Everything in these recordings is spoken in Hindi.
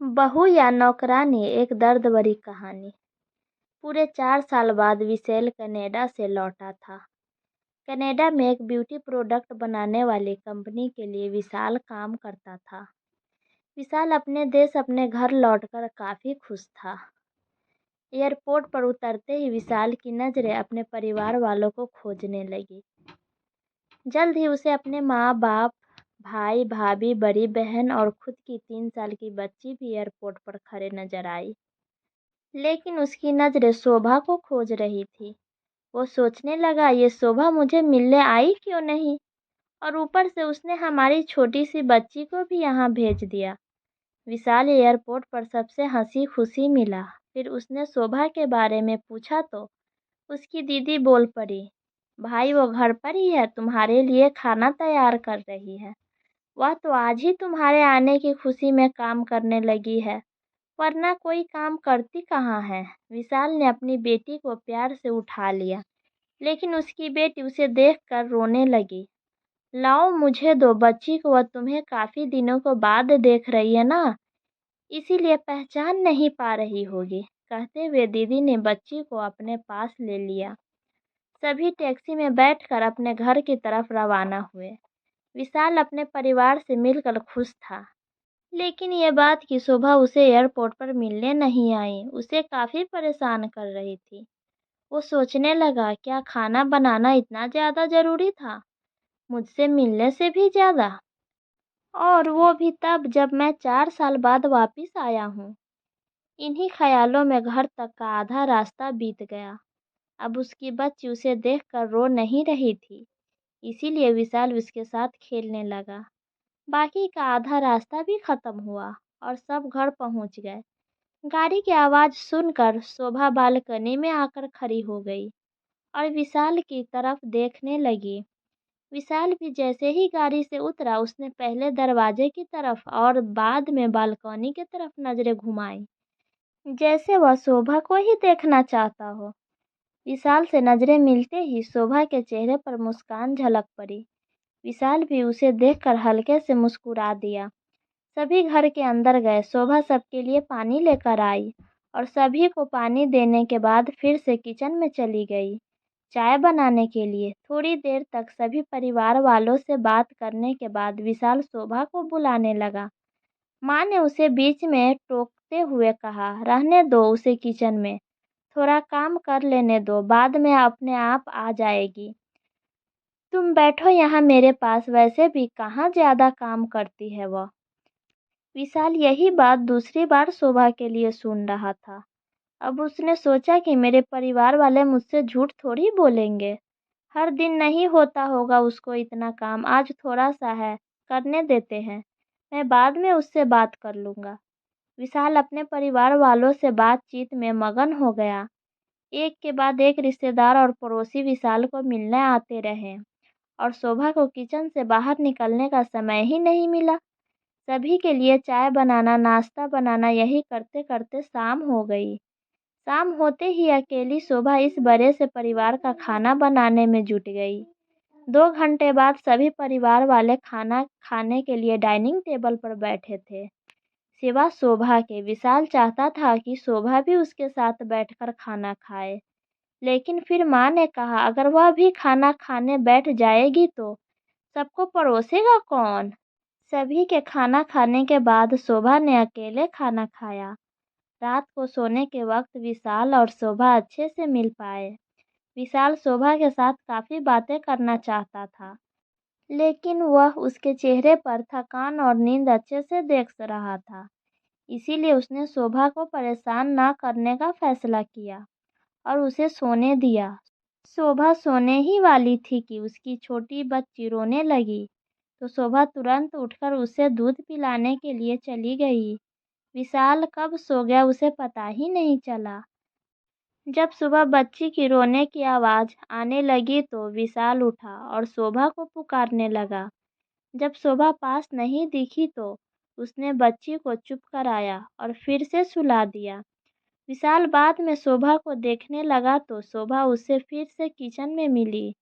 बहू या नौकरानी, एक दर्द भरी कहानी। पूरे 4 साल बाद विशाल कनाडा से लौटा था। कनाडा में एक ब्यूटी प्रोडक्ट बनाने वाली कंपनी के लिए विशाल काम करता था। विशाल अपने देश, अपने घर लौटकर काफ़ी खुश था। एयरपोर्ट पर उतरते ही विशाल की नज़रें अपने परिवार वालों को खोजने लगी। जल्द ही उसे अपने माँ बाप, भाई भाभी, बड़ी बहन और खुद की 3 साल की बच्ची भी एयरपोर्ट पर खड़े नजर आई। लेकिन उसकी नज़रें शोभा को खोज रही थी। वो सोचने लगा, ये शोभा मुझे मिलने आई क्यों नहीं, और ऊपर से उसने हमारी छोटी सी बच्ची को भी यहाँ भेज दिया। विशाल एयरपोर्ट पर सबसे हंसी खुशी मिला। फिर उसने शोभा के बारे में पूछा तो उसकी दीदी बोल पड़ी, भाई वो घर पर ही है, तुम्हारे लिए खाना तैयार कर रही है। वह तो आज ही तुम्हारे आने की खुशी में काम करने लगी है, वरना कोई काम करती कहाँ है। विशाल ने अपनी बेटी को प्यार से उठा लिया, लेकिन उसकी बेटी उसे देखकर रोने लगी। लाओ मुझे दो, बच्ची को वह तुम्हें काफी दिनों को बाद देख रही है ना, इसीलिए पहचान नहीं पा रही होगी। कहते हुए दीदी ने बच्ची को अपने पास ले लिया। सभी टैक्सी में बैठकर अपने घर की तरफ रवाना हुए। विशाल अपने परिवार से मिलकर खुश था, लेकिन ये बात कि शोभा उसे एयरपोर्ट पर मिलने नहीं आई उसे काफ़ी परेशान कर रही थी। वो सोचने लगा, क्या खाना बनाना इतना ज़्यादा ज़रूरी था, मुझसे मिलने से भी ज़्यादा, और वो भी तब जब मैं 4 साल बाद वापस आया हूँ। इन्हीं ख्यालों में घर तक का आधा रास्ता बीत गया। अब उसकी बच्ची उसे देखकर रो नहीं रही थी, इसीलिए विशाल उसके साथ खेलने लगा। बाकी का आधा रास्ता भी खत्म हुआ और सब घर पहुंच गए। गाड़ी की आवाज़ सुनकर शोभा बालकनी में आकर खड़ी हो गई और विशाल की तरफ देखने लगी। विशाल भी जैसे ही गाड़ी से उतरा, उसने पहले दरवाजे की तरफ और बाद में बालकनी की तरफ नजरें घुमाई, जैसे वह शोभा को ही देखना चाहता हो। विशाल से नजरें मिलते ही शोभा के चेहरे पर मुस्कान झलक पड़ी। विशाल भी उसे देखकर हल्के से मुस्कुरा दिया। सभी घर के अंदर गए। शोभा सबके लिए पानी लेकर आई और सभी को पानी देने के बाद फिर से किचन में चली गई चाय बनाने के लिए। थोड़ी देर तक सभी परिवार वालों से बात करने के बाद विशाल शोभा को बुलाने लगा। माँ ने उसे बीच में टोकते हुए कहा, रहने दो उसे किचन में, थोड़ा काम कर लेने दो, बाद में अपने आप आ जाएगी। तुम बैठो यहाँ मेरे पास, वैसे भी कहाँ ज़्यादा काम करती है वह। विशाल यही बात दूसरी बार शोभा के लिए सुन रहा था। अब उसने सोचा कि मेरे परिवार वाले मुझसे झूठ थोड़ी बोलेंगे। हर दिन नहीं होता होगा उसको इतना काम, आज थोड़ा सा है, करने देते हैं, मैं बाद में उससे बात कर लूँगा। विशाल अपने परिवार वालों से बातचीत में मगन हो गया। एक के बाद एक रिश्तेदार और पड़ोसी विशाल को मिलने आते रहे और शोभा को किचन से बाहर निकलने का समय ही नहीं मिला। सभी के लिए चाय बनाना, नाश्ता बनाना, यही करते करते शाम हो गई। शाम होते ही अकेली शोभा इस बड़े से परिवार का खाना बनाने में जुट गई। 2 घंटे बाद सभी परिवार वाले खाना खाने के लिए डाइनिंग टेबल पर बैठे थे, सिवा शोभा के। विशाल चाहता था कि शोभा भी उसके साथ बैठकर खाना खाए, लेकिन फिर माँ ने कहा, अगर वह भी खाना खाने बैठ जाएगी तो सबको परोसेगा कौन। सभी के खाना खाने के बाद शोभा ने अकेले खाना खाया। रात को सोने के वक्त विशाल और शोभा अच्छे से मिल पाए। विशाल शोभा के साथ काफ़ी बातें करना चाहता था, लेकिन वह उसके चेहरे पर थकान और नींद अच्छे से देख रहा था, इसीलिए उसने शोभा को परेशान ना करने का फैसला किया और उसे सोने दिया। शोभा सोने ही वाली थी कि उसकी छोटी बच्ची रोने लगी, तो शोभा तुरंत उठकर उसे दूध पिलाने के लिए चली गई। विशाल कब सो गया उसे पता ही नहीं चला। जब सुबह बच्ची की रोने की आवाज़ आने लगी तो विशाल उठा और शोभा को पुकारने लगा। जब शोभा पास नहीं दिखी तो उसने बच्ची को चुप कराया और फिर से सुला दिया। विशाल बाद में शोभा को देखने लगा तो शोभा उसे फिर से किचन में मिली,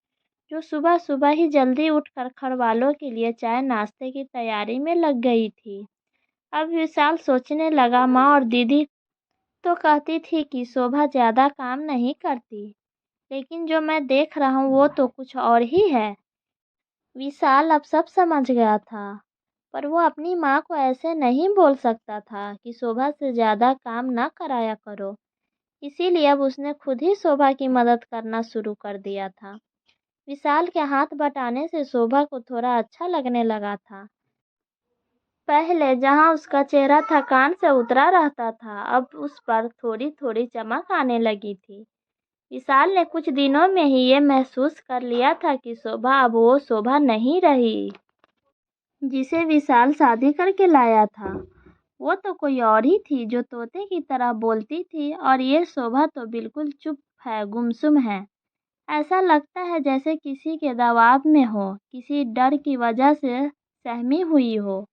जो सुबह सुबह ही जल्दी उठकर घरवालों के लिए चाय नाश्ते की तैयारी में लग गई थी। अब विशाल सोचने लगा, माँ और दीदी तो कहती थी कि शोभा ज़्यादा काम नहीं करती, लेकिन जो मैं देख रहा हूँ वो तो कुछ और ही है। विशाल अब सब समझ गया था, पर वो अपनी माँ को ऐसे नहीं बोल सकता था कि शोभा से ज़्यादा काम ना कराया करो। इसीलिए अब उसने खुद ही शोभा की मदद करना शुरू कर दिया था। विशाल के हाथ बटाने से शोभा को थोड़ा अच्छा लगने लगा था। पहले जहाँ उसका चेहरा थकान से उतरा रहता था, अब उस पर थोड़ी थोड़ी चमक आने लगी थी। विशाल ने कुछ दिनों में ही ये महसूस कर लिया था कि शोभा अब वो शोभा नहीं रही जिसे विशाल शादी करके लाया था। वो तो कोई और ही थी, जो तोते की तरह बोलती थी, और ये शोभा तो बिल्कुल चुप है, गुमसुम है। ऐसा लगता है जैसे किसी के दबाव में हो, किसी डर की वजह से सहमी हुई हो।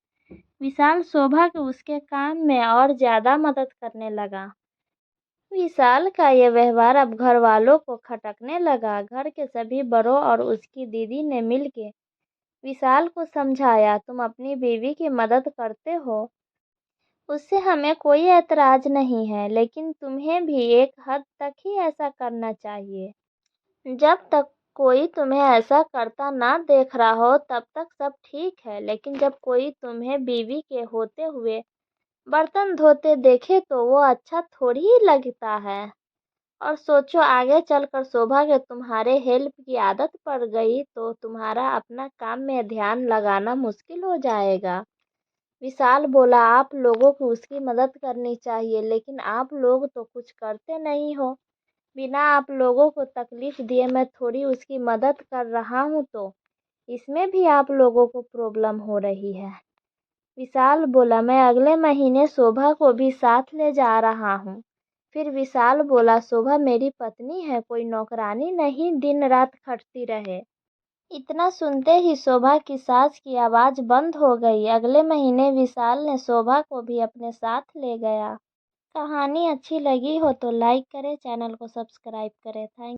विशाल शोभा को उसके काम में और ज्यादा मदद करने लगा। विशाल का ये व्यवहार अब घर वालों को खटकने लगा। घर के सभी बड़ों और उसकी दीदी ने मिलकर विशाल को समझाया, तुम अपनी बीवी की मदद करते हो, उससे हमें कोई ऐतराज नहीं है, लेकिन तुम्हें भी एक हद तक ही ऐसा करना चाहिए। जब तक कोई तुम्हें ऐसा करता ना देख रहा हो तब तक सब ठीक है, लेकिन जब कोई तुम्हें बीवी के होते हुए बर्तन धोते देखे तो वो अच्छा थोड़ी ही लगता है। और सोचो, आगे चलकर शोभा के तुम्हारे हेल्प की आदत पड़ गई तो तुम्हारा अपना काम में ध्यान लगाना मुश्किल हो जाएगा। विशाल बोला, आप लोगों को उसकी मदद करनी चाहिए, लेकिन आप लोग तो कुछ करते नहीं हो। बिना आप लोगों को तकलीफ दिए मैं थोड़ी उसकी मदद कर रहा हूँ, तो इसमें भी आप लोगों को प्रॉब्लम हो रही है। विशाल बोला, मैं अगले महीने शोभा को भी साथ ले जा रहा हूँ। फिर विशाल बोला, शोभा मेरी पत्नी है, कोई नौकरानी नहीं दिन रात खटती रहे। इतना सुनते ही शोभा की सास की आवाज़ बंद हो गई। अगले महीने विशाल ने शोभा को भी अपने साथ ले गया। कहानी अच्छी लगी हो तो लाइक करें, चैनल को सब्सक्राइब करें। थैंक